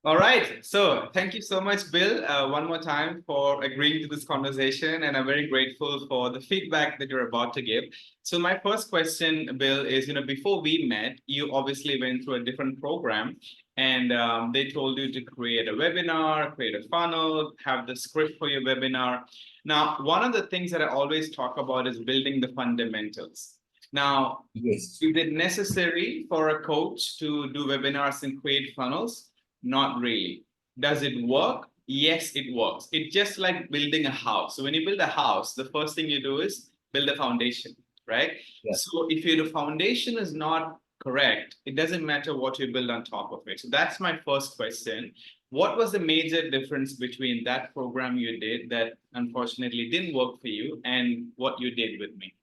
All right. So thank you so much, Bill, one more time for agreeing to this conversation. And I'm very grateful for the feedback that you're about to give. So my first question, Bill, is, before we met, you obviously went through a different program and they told you to create a webinar, create a funnel, have the script for your webinar. Now, one of the things that I always talk about is building the fundamentals. Now, Yes. is it necessary for a coach to do webinars and create funnels? Not really. Does it work? Yes, it works. It's just like building a house. So when you build a house, the first thing you do is build a foundation, right? Yeah. So if your foundation is not correct, it doesn't matter what you build on top of it. So that's my first question. What was the major difference between that program you did that unfortunately didn't work for you and what you did with me?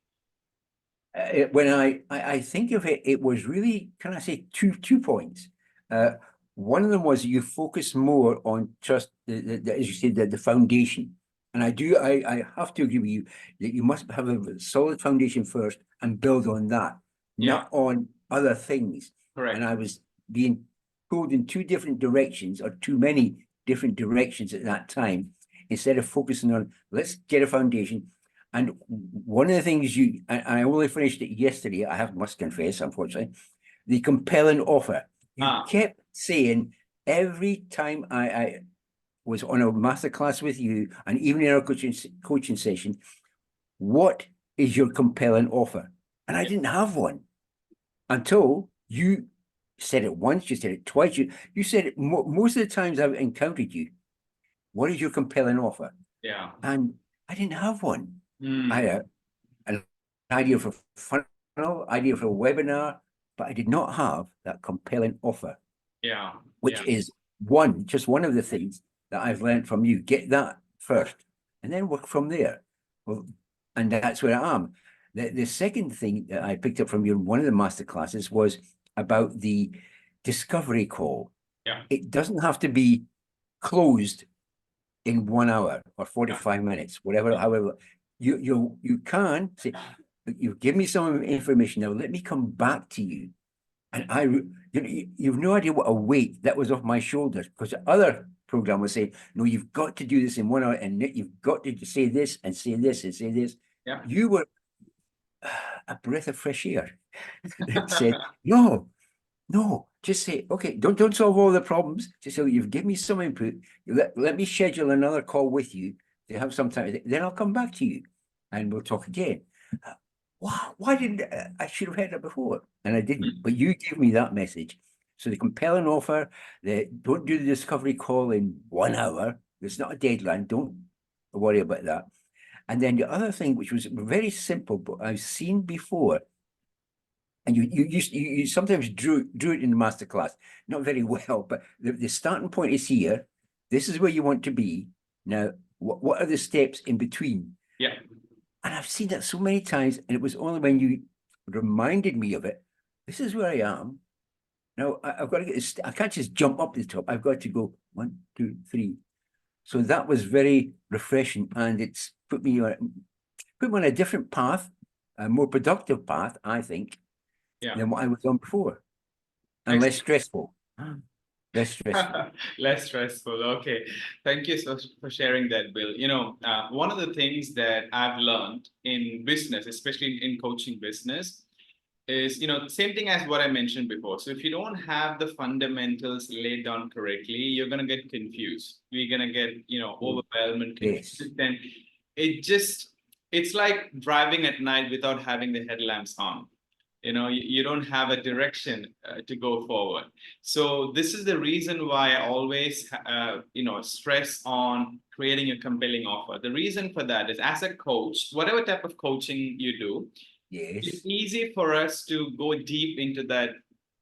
When I think of it, it was really, can I say, two points. One of them was you focus more on just as you said, the foundation. And I have to agree with you that you must have a solid foundation first and build on that, Yeah, not on other things. And correct. I was being pulled in two different directions, or too many different directions at that time, instead of focusing on, let's get a foundation. And one of the things I only finished it yesterday, must confess, unfortunately, the compelling offer. You Ah, kept saying every time I was on a masterclass with you, and even in our coaching session, what is your compelling offer? And I yeah, didn't have one until you said it once, you said it twice, you said it most of the times I've encountered you. What is your compelling offer? yeah. And I didn't have one. I Mm, had an idea for a funnel, idea for a webinar, but I did not have that compelling offer, yeah, which yeah. is just one of the things that I've learned from you. Get that first and then work from there. Well, and that's where I am. The second thing that I picked up from you in one of the master classes was about the discovery call. Yeah. It doesn't have to be closed in 1 hour or Yeah. 45 minutes, whatever, Yeah. however, you can say, you give me some information now, let me come back to you. And you've no idea what a weight that was off my shoulders, because the other program was saying, no, you've got to do this in 1 hour, and you've got to say this and say this and say this. Yeah. You were a breath of fresh air. It said, no, no, just say, okay, don't solve all the problems. Just say, you've given me some input. Let me schedule another call with you to have some time. Then I'll come back to you and we'll talk again. Wow, why didn't I should have heard it before? And I didn't. But you gave me that message. So the compelling offer, don't do the discovery call in 1 hour. It's not a deadline. Don't worry about that. And then the other thing, which was very simple, but I've seen before, and you sometimes drew it in the masterclass, not very well, but the starting point is here. This is where you want to be. Now, what are the steps in between? Yeah. And I've seen that so many times, and it was only when you reminded me of it. This is where I am. Now I've got to get this. I can't just jump up to the top. I've got to go 1, 2, 3. So that was very refreshing, and it's put me on a different path, a more productive path, I think, Yeah. than what I was on before, and less Excellent. stressful. Less stressful. Less stressful. Okay. Thank you so for sharing that, Bill. One of the things that I've learned in business, especially in coaching business, is, same thing as what I mentioned before. So if you don't have the fundamentals laid down correctly, you're going to get confused. You're going to get, overwhelmed and Yes. confused. And it just, it's like driving at night without having the headlamps on. You don't have a direction to go forward. So this is the reason why I always stress on creating a compelling offer. The reason for that is, as a coach, whatever type of coaching you do, it's Yes. easy for us to go deep into that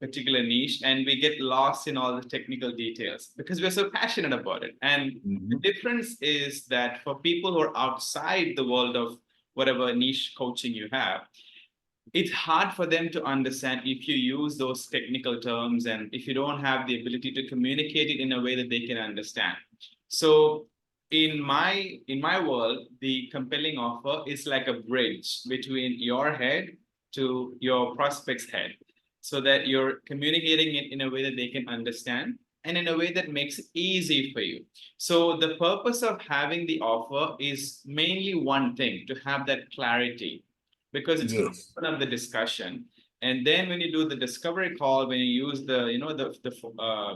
particular niche and we get lost in all the technical details because we're so passionate about it. And the Mhm. difference is that for people who are outside the world of whatever niche coaching you have, it's hard for them to understand if you use those technical terms and if you don't have the ability to communicate it in a way that they can understand. So in my world, the compelling offer is like a bridge between your head to your prospect's head, so that you're communicating it in a way that they can understand. and in a way that makes it easy for you. So the purpose of having the offer is mainly one thing, to have that clarity, because it's going to Yes. open up the discussion. And then when you do the discovery call, when you use the,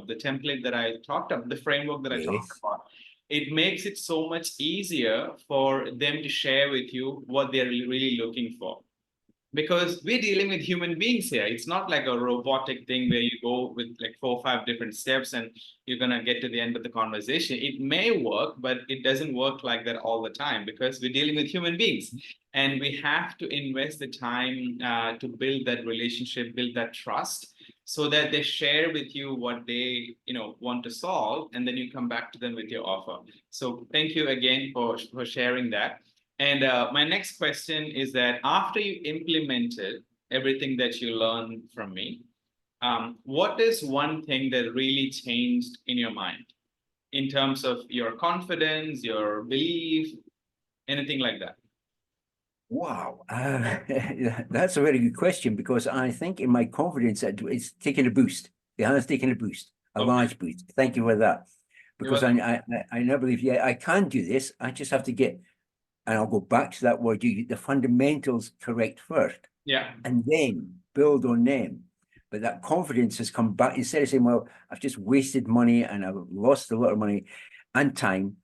the template that I talked about, the framework that I talked Yes. about, it makes it so much easier for them to share with you what they're really looking for, because we're dealing with human beings here. It's not like a robotic thing where you go with like 4 or 5 different steps and you're going to get to the end of the conversation. It may work, but it doesn't work like that all the time, because we're dealing with human beings, and we have to invest the time to build that relationship, build that trust, so that they share with you what they want to solve, and then you come back to them with your offer. So thank you again for sharing that. And my next question is that after you implemented everything that you learned from me, what is one thing that really changed in your mind in terms of your confidence, your belief, anything like that? Wow, that's a very good question, because I think in my confidence it's taken a boost. It has taken a boost, a Okay. large boost. Thank you for that, because I now believe, yeah, I can do this. I just have to get, and I'll go back to that word, you get the fundamentals correct first, Yeah. and then build on them. But that confidence has come back. Instead of saying, well, I've just wasted money and I've lost a lot of money and time,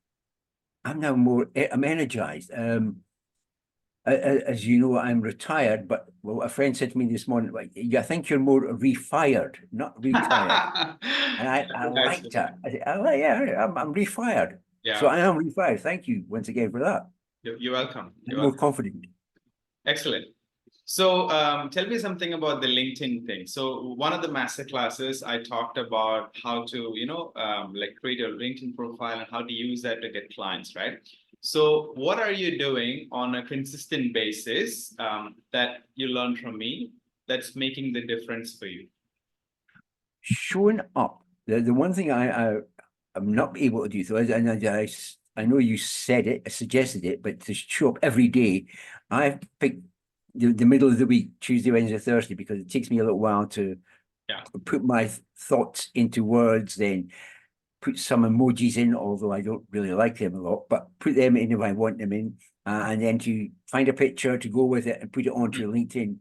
I'm now I'm energized. As you know, I'm retired, but well, a friend said to me this morning, like, I think you're more refired, not retired. And I That's liked that. I said, yeah, I'm refired. So yeah. I am refired. Thank you once again for that. You're welcome. You're I'm more welcome. confident. Excellent. So tell me something about the LinkedIn thing. So one of the master classes, I talked about how to, like create a LinkedIn profile and how to use that to get clients, right? So what are you doing on a consistent basis that you learned from me that's making the difference for you? Showing up. The one thing I'm not able to do, so I know you said it, suggested it, but to show up every day, I picked the middle of the week, Tuesday, Wednesday, Thursday, because it takes me a little while to put my thoughts into words, then put some emojis in, although I don't really like them a lot, but put them in if I want them in, and then to find a picture to go with it and put it onto LinkedIn.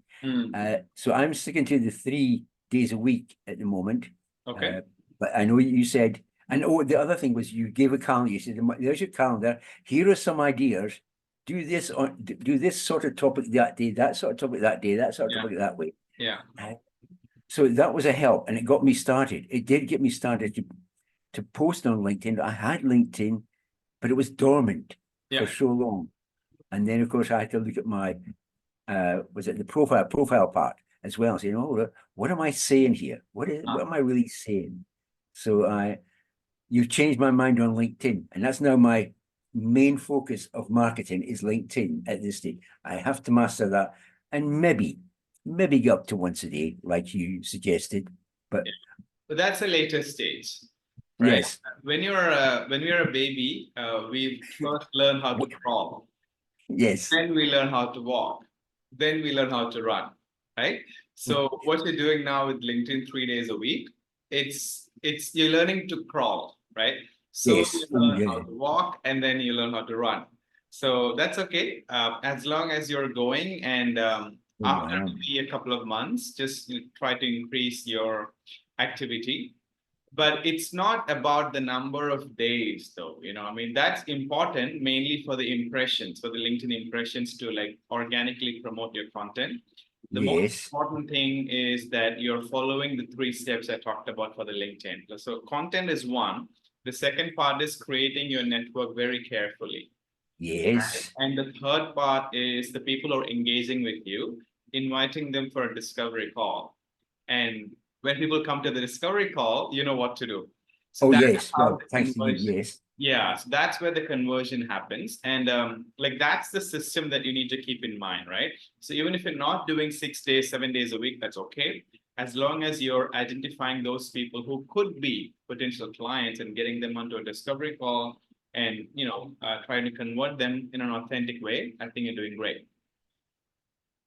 So I'm sticking to the 3 days a week at the moment. Okay. But I know you said, and oh, the other thing was you gave a calendar. You said, there's your calendar. Here are some ideas. Do this sort of topic that day, that sort of topic that day, that sort of topic that way. Yeah. So that was a help, and it got me started. It did get me started to post on LinkedIn. I had LinkedIn, but it was dormant for so long. And then, of course, I had to look at my, was it the profile part as well, saying, oh, what am I saying here? What am I really saying? So you've changed my mind on LinkedIn, and that's now my main focus of marketing is LinkedIn at this stage. I have to master that, and maybe get up to once a day, like you suggested. But that's a later stage, right? yes, When you're a baby, we first learn how to crawl. yes, Then we learn how to walk. Then we learn how to run, right? So what you're doing now with LinkedIn 3 days a week, it's you're learning to crawl, right? So yes, you learn how to walk, and then you learn how to run. So that's okay, as long as you're going. And after maybe a couple of months, just try to increase your activity. But it's not about the number of days, though. I mean, that's important mainly for the impressions, for the LinkedIn impressions, to like organically promote your content. The most important thing is that you're following the 3 steps I talked about for the LinkedIn. So content is one. The second part is creating your network very carefully. yes. And the third part is the people who are engaging with you, inviting them for a discovery call. And when people come to the discovery call, you know what to do. So Oh, that's yes. how Well, the thanks to you. conversion. Yes. Yeah, so that's where the conversion happens. And like that's the system that you need to keep in mind, right? So even if you're not doing 6 days, 7 days a week, that's okay. As long as you're identifying those people who could be potential clients and getting them onto a discovery call, and trying to convert them in an authentic way, I think you're doing great.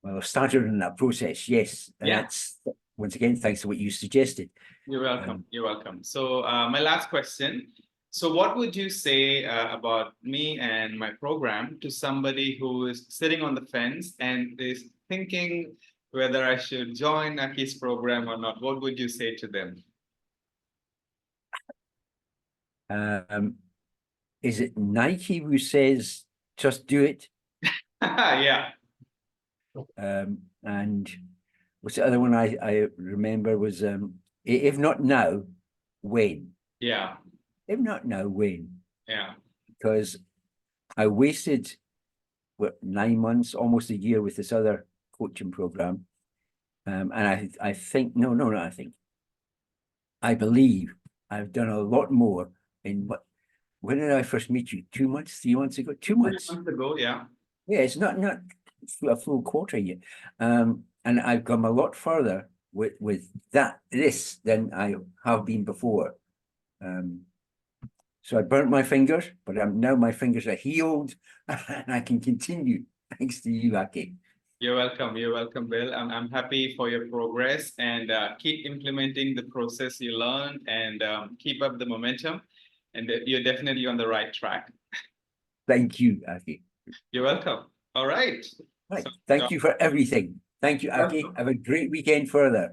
Well, I've started in that process. Yes. Yeah. once again, thanks for what you suggested. You're welcome. You're welcome. So my last question. So what would you say about me and my program to somebody who is sitting on the fence and is thinking whether I should join Aki's program or not? What would you say to them? Is it Nike who says just do it? Yeah. And what's the other one I remember was if not now, when? Yeah. If not now, when? Yeah. Because I wasted 9 months, almost a year with this other coaching program. And I think, no, I think, I believe I've done a lot more in when did I first meet you? 2 months, 3 months ago? 2 months. 3 months ago, yeah. Yeah, it's not a full quarter yet. And I've come a lot further with this than I have been before. So I burnt my fingers, but now my fingers are healed and I can continue. Thanks to you, Aki. You're welcome. You're welcome, Bill. I'm happy for your progress and keep implementing the process you learned and keep up the momentum. And you're definitely on the right track. Thank you, Aki. You're welcome. All right. Right. So, Thank you for everything. Thank you, Aki. welcome. Have a great weekend further.